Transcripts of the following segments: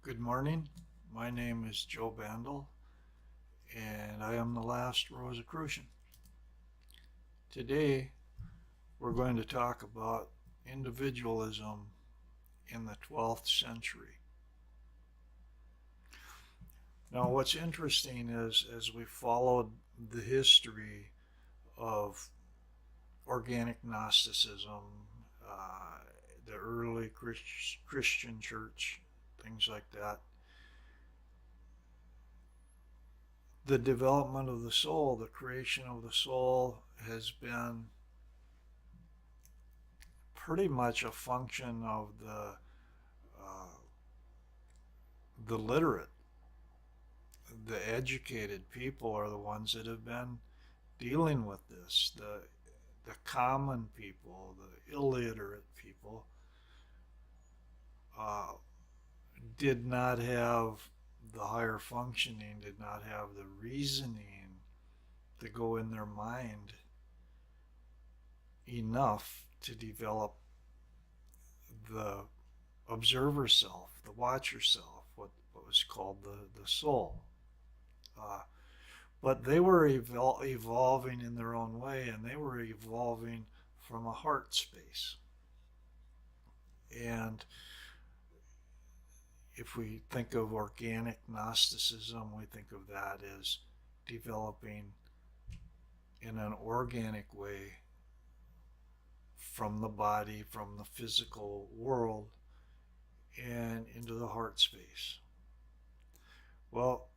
Good morning. My name is Joe Bandel, and I am the last Rosicrucian. Today, we're going to talk about individualism in the 12th century. Now, what's interesting is as we followed the history of Organic Gnosticism, the early Christian church, things like that, the development of the soul, the creation of the soul, has been pretty much a function of the literate, the educated people are the ones that have been dealing with this. The common people, the illiterate people, uh, did not have the higher functioning, did not have the reasoning to go in their mind enough to develop the observer self, the watcher self, what was called the soul. Uh, but they were evolving in their own way, and they were evolving from a heart space. And if we think of organic Gnosticism, we think of that as developing in an organic way from the body, from the physical world, and into the heart space. Well,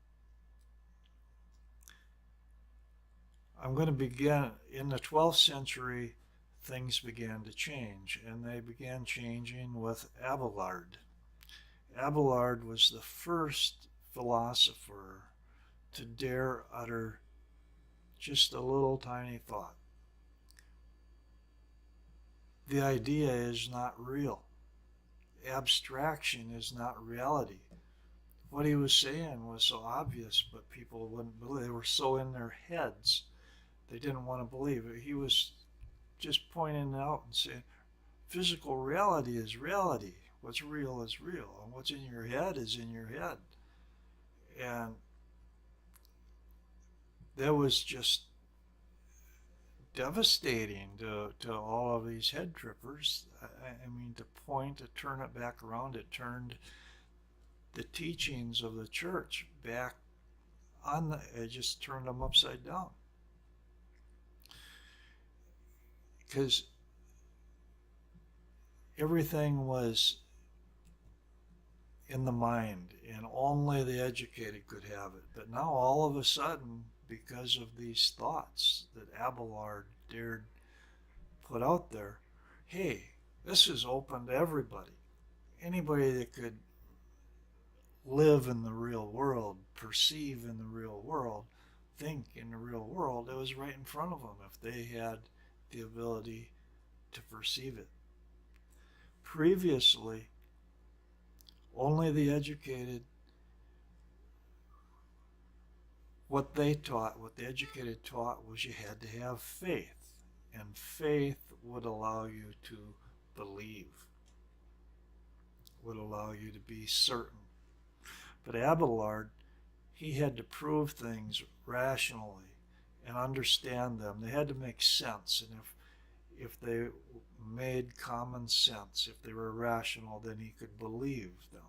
I'm going to begin in the 12th century. Things began to change, and they began changing with Abelard. Abelard was the first philosopher to dare utter just a little tiny thought. The idea is not real. Abstraction is not reality. What he was saying was so obvious, but people wouldn't believe. They were so in their heads, they didn't want to believe it. He was just pointing out and saying, physical reality is reality. What's real is real, and what's in your head is in your head. And that was just devastating to all of these head trippers. I mean, to turn it back around, it turned the teachings of the church back it just turned them upside down. Because everything was in the mind, and only the educated could have it. But now, all of a sudden, because of these thoughts that Abelard dared put out there, hey, this is open to everybody. Anybody that could live in the real world, perceive in the real world, think in the real world, it was right in front of them if they had the ability to perceive it. Previously, only the educated, what the educated taught was you had to have faith, and faith would allow you to believe, would allow you to be certain. But Abelard, he had to prove things rationally and understand them. They had to make sense, and if they made common sense, if they were rational, then he could believe them.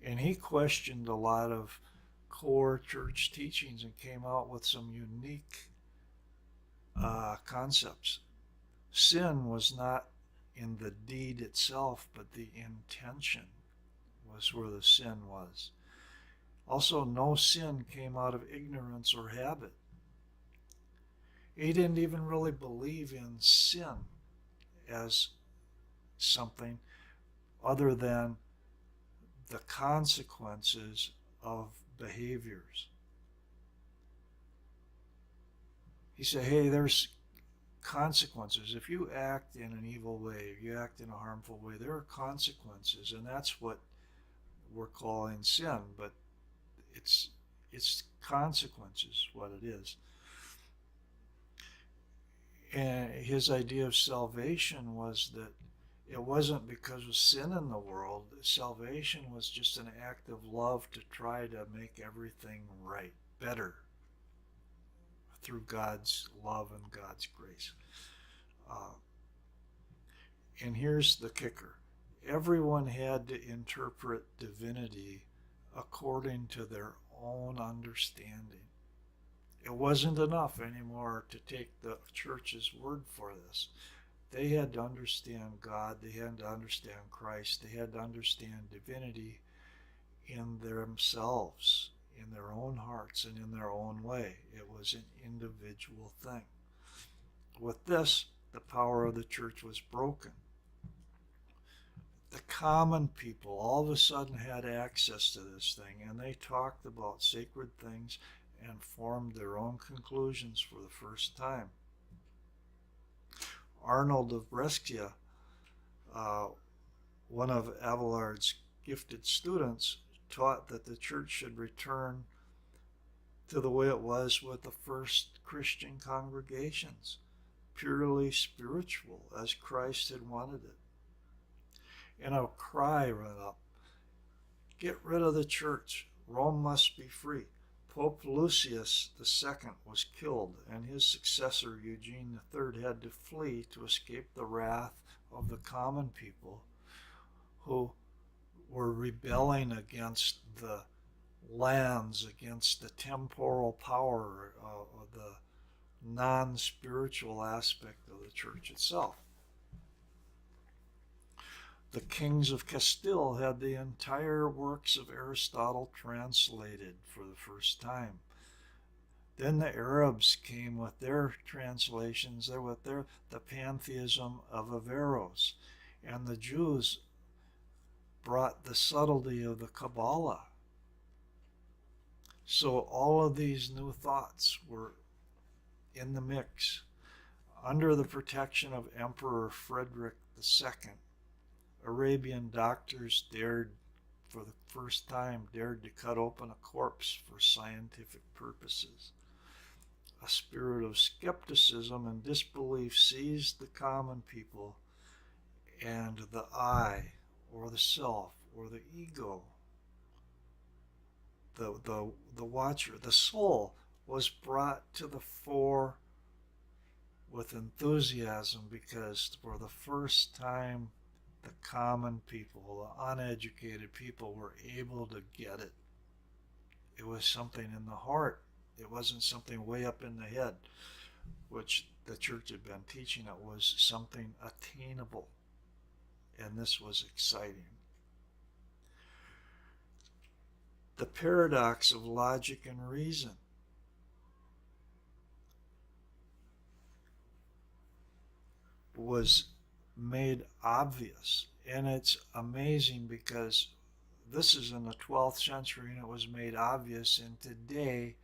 And he questioned a lot of core church teachings and came out with some unique concepts. Sin was not in the deed itself, but the intention was where the sin was. Also, no sin came out of ignorance or habit. He didn't even really believe in sin as something other than the consequences of behaviors. He said, hey, there's consequences. If you act in an evil way, if you act in a harmful way, there are consequences, and that's what we're calling sin, but it's consequences, what it is. And his idea of salvation was that It wasn't because of sin in the world. Salvation was just an act of love to try to make everything right, better, through God's love and God's grace. Uh, and here's the kicker. Everyone had to interpret divinity according to their own understanding. It wasn't enough anymore to take the church's word for this. They had to understand God. They had to understand Christ. They had to understand divinity in themselves, in their own hearts, and in their own way. It was an individual thing. With this, the power of the church was broken. The common people all of a sudden had access to this thing, and they talked about sacred things and formed their own conclusions for the first time. Arnold of Brescia, one of Abelard's gifted students, taught that the church should return to the way it was with the first Christian congregations, purely spiritual, as Christ had wanted it. And a cry ran up, "Get rid of the church. Rome must be free." Pope Lucius II was killed, and his successor Eugene III had to flee to escape the wrath of the common people who were rebelling against the lands, against the temporal power of the non-spiritual aspect of the church itself. The kings of Castile had the entire works of Aristotle translated for the first time. Then the Arabs came with their translations, the pantheism of Averroes, and the Jews brought the subtlety of the Kabbalah. So all of these new thoughts were in the mix. Under the protection of Emperor Frederick II, Arabian doctors for the first time, dared to cut open a corpse for scientific purposes. A spirit of skepticism and disbelief seized the common people, and the I, or the self, or the ego, the watcher, the soul, was brought to the fore with enthusiasm, because for the first time the common people, the uneducated people, were able to get it. It was something in the heart. It wasn't something way up in the head, which the church had been teaching. It was something attainable, and this was exciting. The paradox of logic and reason. Was made obvious, and it's amazing because this is in the 12th century and it was made obvious, and today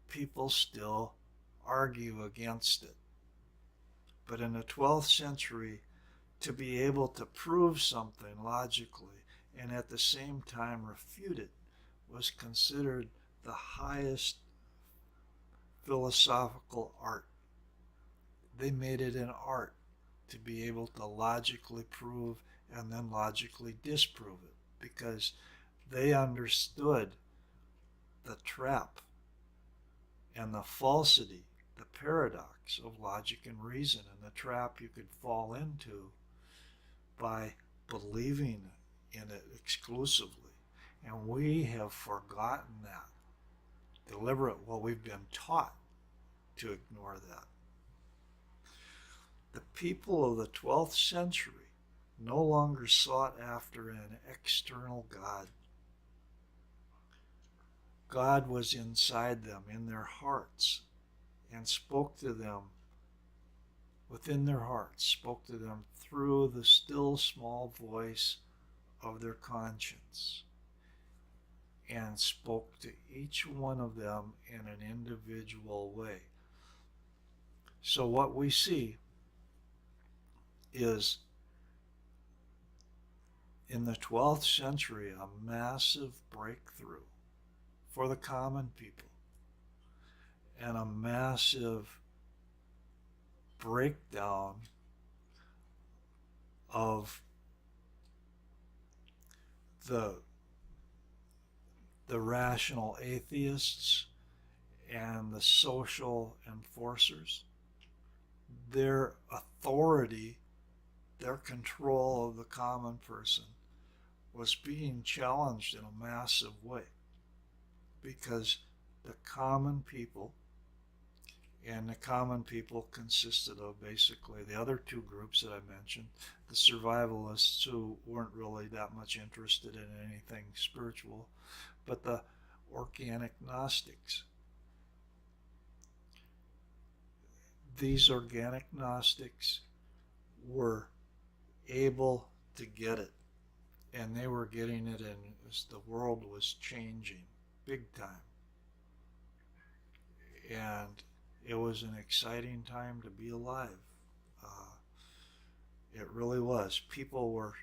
people still argue against it. But in the 12th century, to be able to prove something logically and at the same time refute it was considered the highest philosophical art. They made it an art to be able to logically prove and then logically disprove it, because they understood the trap and the falsity, the paradox of logic and reason, and the trap you could fall into by believing in it exclusively. And we have forgotten that. We've been taught to ignore that. The people of the 12th century no longer sought after an external God. God was inside them, in their hearts, and spoke to them within their hearts, spoke to them through the still small voice of their conscience, and spoke to each one of them in an individual way. So what we see is, in the 12th century, a massive breakthrough for the common people, and a massive breakdown of the the rational atheists and the social enforcers, their authority, their control of the common person was being challenged in a massive way, because the common people, and the common people consisted of basically the other two groups that I mentioned, the survivalists who weren't really that much interested in anything spiritual, but the organic Gnostics. These organic Gnostics were able to get it, and they were getting it in as the world was changing big time. And it was an exciting time to be alive. It really was. People were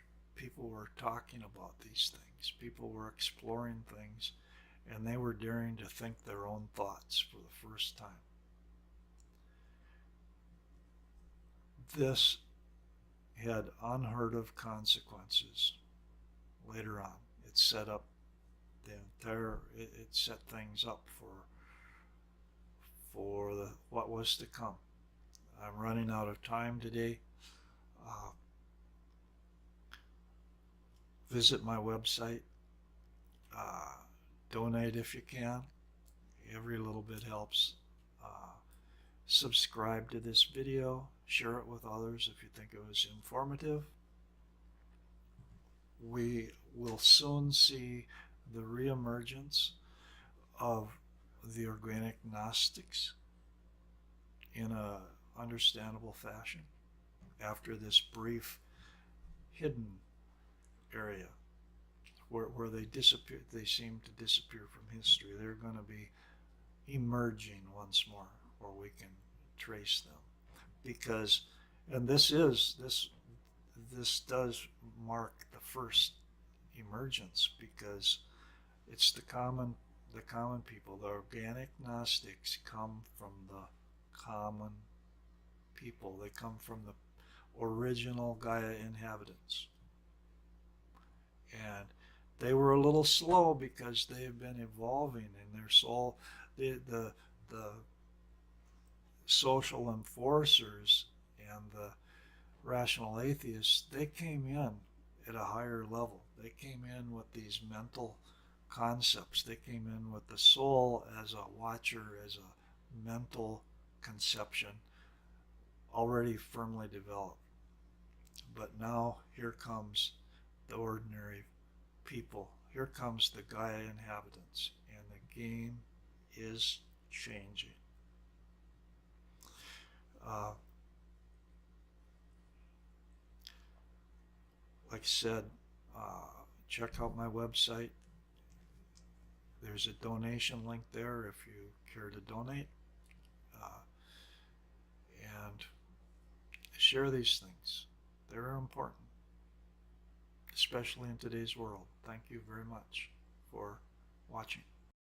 talking about these things. People were exploring things, and they were daring to think their own thoughts for the first time. This had unheard of consequences later on. It set up it set things up for what was to come. I'm running out of time today. Visit my website. Donate if you can. Every little bit helps. Subscribe to this video. Share it with others if you think it was informative. We will soon see the reemergence of the organic Gnostics in a understandable fashion after this brief hidden area where they disappear. They seem to disappear from history. They're going to be emerging once more, where we can trace them, because, and this does mark the first emergence, because it's the common people. The organic Gnostics come from the common people. They come from the original Gaia inhabitants, and they were a little slow because they have been evolving in their soul. The social enforcers and the rational atheists, they came in at a higher level. They came in with these mental concepts. They came in with the soul as a watcher, as a mental conception already firmly developed. But now here comes the ordinary people. Here comes the Gaia inhabitants, and the game is changing. Like I said, check out my website. There's a donation link there if you care to donate. And share these things. They're important, especially in today's world. Thank you very much for watching.